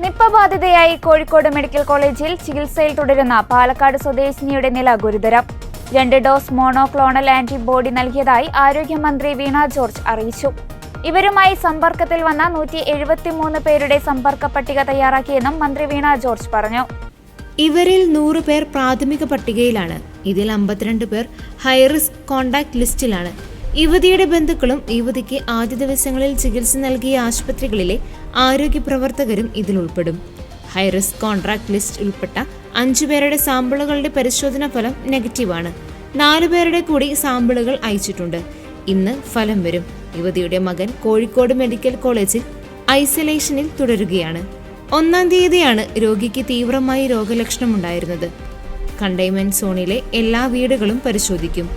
Nipah ബാധിതയായി Kozhikode medical കോളേജിൽ ചികിത്സയിൽ തുടരുന്ന പാലക്കാട് സ്വദേശിനിയുടെ നില ഗുരുതരം. 2 ഡോസ് മോണോക്ലോണൽ ആന്റിബോഡി നൽകിയതായി ആരോഗ്യമന്ത്രി വീണ ജോർജ് അറിയിച്ചു. ഇവരുമായി സമ്പർക്കത്തിൽ വന്ന 173 പേരുടെ സമ്പർക്ക പട്ടിക തയ്യാറാക്കിയെന്നും മന്ത്രി വീണ ജോർജ് പറഞ്ഞു. ഇവരിൽ 100 പേർ പ്രാഥമിക പട്ടികയിലാണ്. ഇതിൽ 52 പേർ ഹൈറിസ്ക് കോണ്ടാക്ട് ലിസ്റ്റിലാണ്. യുവതിയുടെ ബന്ധുക്കളും യുവതിക്ക് ആദ്യ ദിവസങ്ങളിൽ ചികിത്സ നൽകിയ ആശുപത്രികളിലെ ആരോഗ്യ പ്രവർത്തകരും ഇതിൽ ഉൾപ്പെടും. ഹൈറിസ്ക് കോൺട്രാക്ട് ലിസ്റ്റ് ഉൾപ്പെട്ട 5 പേരുടെ സാമ്പിളുകളുടെ പരിശോധനാ ഫലം നെഗറ്റീവാണ്. 4 പേരുടെ കൂടി സാമ്പിളുകൾ അയച്ചിട്ടുണ്ട്. ഇന്ന് ഫലം വരും. യുവതിയുടെ മകൻ കോഴിക്കോട് മെഡിക്കൽ കോളേജിൽ ഐസൊലേഷനിൽ തുടരുകയാണ്. 1-ാം തീയതിയാണ് രോഗിക്ക് തീവ്രമായി രോഗലക്ഷണമുണ്ടായിരുന്നത്. കണ്ടെയ്ൻമെന്റ് സോണിലെ എല്ലാ വീടുകളും പരിശോധിക്കും.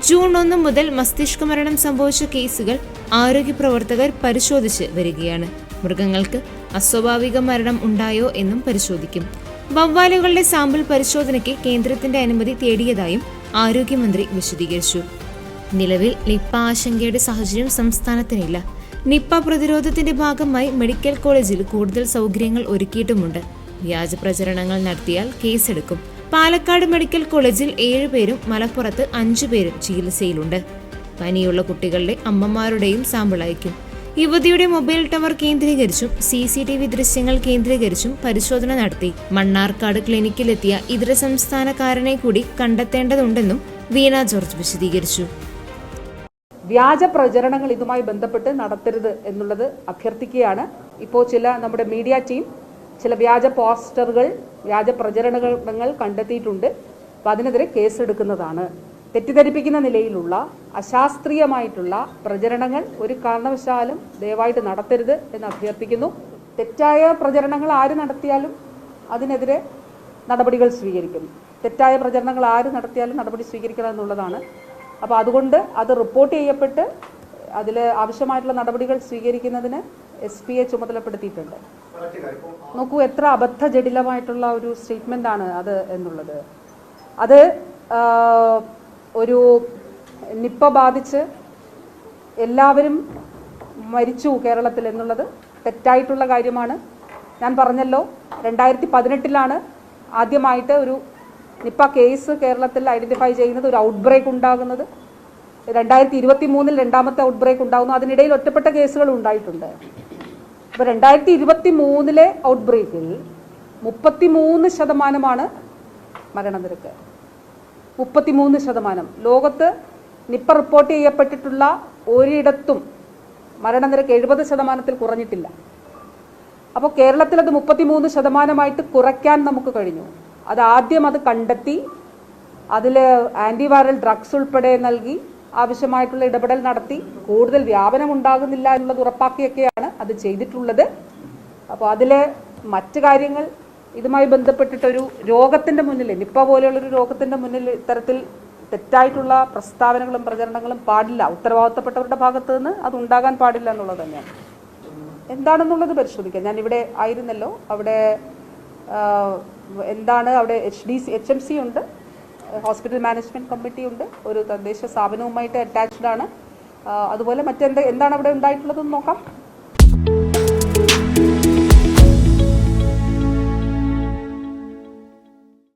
ജൂൺ 1 മുതൽ മസ്തിഷ്ക മരണം സംഭവിച്ച കേസുകൾ ആരോഗ്യ പ്രവർത്തകർ പരിശോധിച്ച് വരികയാണ്. മൃഗങ്ങൾക്ക് അസ്വാഭാവിക മരണം ഉണ്ടായോ എന്നും പരിശോധിക്കും. വവ്വാലുകളുടെ സാമ്പിൾ പരിശോധനയ്ക്ക് കേന്ദ്രത്തിന്റെ അനുമതി തേടിയതായും ആരോഗ്യമന്ത്രി വിശദീകരിച്ചു. നിലവിൽ നിപ്പ ആശങ്കയുടെ സാഹചര്യം സംസ്ഥാനത്തിനില്ല. നിപ്പ പ്രതിരോധത്തിന്റെ ഭാഗമായി മെഡിക്കൽ കോളേജിൽ കൂടുതൽ സൗകര്യങ്ങൾ ഒരുക്കിയിട്ടുമുണ്ട്. വ്യാജ പ്രചരണങ്ങൾ നടത്തിയാൽ കേസെടുക്കും. പാലക്കാട് മെഡിക്കൽ കോളേജിൽ 7 പേരും മലപ്പുറത്ത് 5 പേരും ചികിത്സയിലുണ്ട്. പനിയുള്ള കുട്ടികളുടെ അമ്മമാരുടെയും സാമ്പിൾ അയക്കും. യുവതിയുടെ മൊബൈൽ ടവർ കേന്ദ്രീകരിച്ചും CCTV ദൃശ്യങ്ങൾ കേന്ദ്രീകരിച്ചും പരിശോധന നടത്തി. മണ്ണാർക്കാട് ക്ലിനിക്കിലെത്തിയ ഇതര സംസ്ഥാനക്കാരനെ കൂടി കണ്ടെത്തേണ്ടതുണ്ടെന്നും വീണ ജോർജ് വിശദീകരിച്ചു. വ്യാജ പ്രചരണങ്ങൾ ഇതുമായി ബന്ധപ്പെട്ട് നടത്തരുത് എന്നുള്ളത് അഭ്യർത്ഥിക്കുകയാണ്. ഇപ്പോൾ നമ്മുടെ മീഡിയ ടീം ചില വ്യാജ പോസ്റ്ററുകൾ, വ്യാജ പ്രചരണങ്ങൾ കണ്ടെത്തിയിട്ടുണ്ട്. അപ്പോൾ അതിനെതിരെ കേസെടുക്കുന്നതാണ്. തെറ്റിദ്ധരിപ്പിക്കുന്ന നിലയിലുള്ള അശാസ്ത്രീയമായിട്ടുള്ള പ്രചരണങ്ങൾ ഒരു കാരണവശാലും ദയവായിട്ട് നടത്തരുത് എന്ന് അഭ്യർത്ഥിക്കുന്നു. തെറ്റായ പ്രചരണങ്ങൾ ആര് നടത്തിയാലും അതിനെതിരെ നടപടികൾ സ്വീകരിക്കും. തെറ്റായ പ്രചരണങ്ങൾ ആര് നടത്തിയാലും നടപടി സ്വീകരിക്കണം എന്നുള്ളതാണ്. അപ്പോൾ അതുകൊണ്ട് അത് റിപ്പോർട്ട് ചെയ്യപ്പെട്ട് അതിൽ ആവശ്യമായിട്ടുള്ള നടപടികൾ സ്വീകരിക്കുന്നതിന് SPയെ ചുമതലപ്പെടുത്തിയിട്ടുണ്ട്. നോക്കൂ, എത്ര അബദ്ധജടിലമായിട്ടുള്ള ഒരു സ്റ്റേറ്റ്മെൻ്റ് ആണ് അത് എന്നുള്ളത്. അത് ഒരു നിപ്പ ബാധിച്ച് എല്ലാവരും മരിച്ചു കേരളത്തിൽ എന്നുള്ളത് തെറ്റായിട്ടുള്ള കാര്യമാണ്. ഞാൻ പറഞ്ഞല്ലോ, 2018 ആദ്യമായിട്ട് ഒരു നിപ്പ കേസ് കേരളത്തിൽ ഐഡൻറ്റിഫൈ ചെയ്യുന്നത്, ഒരു ഔട്ട് ബ്രേക്ക് ഉണ്ടാകുന്നത്. 2023 രണ്ടാമത്തെ ഔട്ട് ബ്രേക്ക് ഉണ്ടാകുന്നു. അതിനിടയിൽ ഒറ്റപ്പെട്ട കേസുകൾ ഉണ്ടായിട്ടുണ്ട്. അപ്പോൾ 2023 ഔട്ട് ബ്രേക്കിൽ 33% മരണനിരക്ക്. 33%. ലോകത്ത് നിപ്പ റിപ്പോർട്ട് ചെയ്യപ്പെട്ടിട്ടുള്ള ഒരിടത്തും മരണനിരക്ക് 70% കുറഞ്ഞിട്ടില്ല. അപ്പോൾ കേരളത്തിൽ അത് 33% കുറയ്ക്കാൻ നമുക്ക് കഴിഞ്ഞു. ആദ്യം അത് കണ്ടെത്തി അതിൽ ആൻറ്റിവൈറൽ ഡ്രഗ്സ് ഉൾപ്പെടെ നൽകി ആവശ്യമായിട്ടുള്ള ഇടപെടൽ നടത്തി കൂടുതൽ വ്യാപനം ഉണ്ടാകുന്നില്ല എന്നുള്ളത് ഉറപ്പാക്കിയൊക്കെയാണ് അത് ചെയ്തിട്ടുള്ളത്. അപ്പോൾ അതിലെ മറ്റ് കാര്യങ്ങൾ ഇതുമായി ബന്ധപ്പെട്ടിട്ടൊരു രോഗത്തിൻ്റെ മുന്നിൽ, നിപ്പ പോലെയുള്ളൊരു രോഗത്തിൻ്റെ മുന്നിൽ ഇത്തരത്തിൽ തെറ്റായിട്ടുള്ള പ്രസ്താവനകളും പ്രചരണങ്ങളും പാടില്ല. ഉത്തരവാദിത്തപ്പെട്ടവരുടെ ഭാഗത്ത് നിന്ന് അത് ഉണ്ടാകാൻ പാടില്ല എന്നുള്ളത് തന്നെയാണ്. എന്താണെന്നുള്ളത് പരിശോധിക്കാം. ഞാൻ ഇവിടെ ആയിരുന്നല്ലോ. അവിടെ എന്താണ്, അവിടെ HMC ഉണ്ട്, ഹോസ്പിറ്റൽ മാനേജ്മെൻറ്റ് കമ്മിറ്റി ഉണ്ട്, ഒരു തദ്ദേശ സ്ഥാപനവുമായിട്ട് അറ്റാച്ച്ഡ് ആണ്. അതുപോലെ എന്താണ് അവിടെ ഉണ്ടായിട്ടുള്ളതെന്ന് നോക്കാം.